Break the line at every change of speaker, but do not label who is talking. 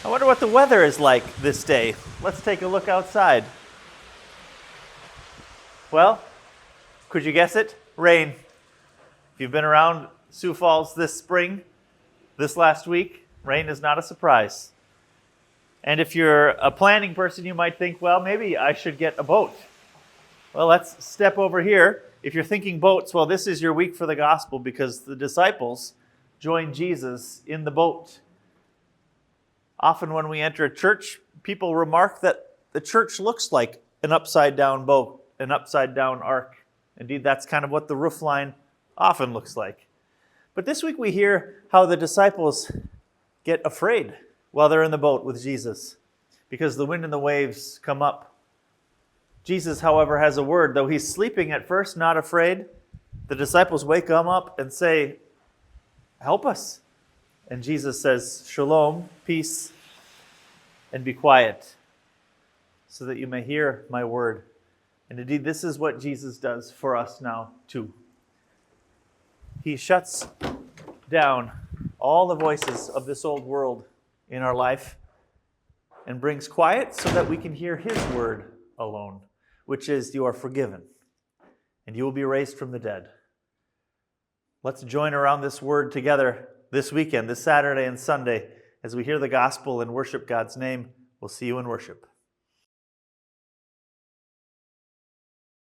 I wonder what the weather is like this day. Let's take a look outside. Well, could you guess it? Rain. If you've been around Sioux Falls this spring, this last week, rain is not a surprise. And if you're a planning person, you might think, well, maybe I should get a boat. Well, let's step over here. If you're thinking boats, well, this is your week for the gospel because the disciples joined Jesus in the boat. Often when we enter a church, people remark that the church looks like an upside-down boat, an upside-down ark. Indeed, that's kind of what the roofline often looks like. But this week we hear how the disciples get afraid while they're in the boat with Jesus because the wind and the waves come up. Jesus, however, has a word. Though he's sleeping at first, not afraid, the disciples wake him up and say, "Help us." And Jesus says, "Shalom, peace, and be quiet, so that you may hear my word." And indeed, this is what Jesus does for us now, too. He shuts down all the voices of this old world in our life and brings quiet so that we can hear his word alone, which is, you are forgiven, and you will be raised from the dead. Let's join around this word together this weekend, this Saturday and Sunday, as we hear the gospel and worship God's name. We'll see you in worship.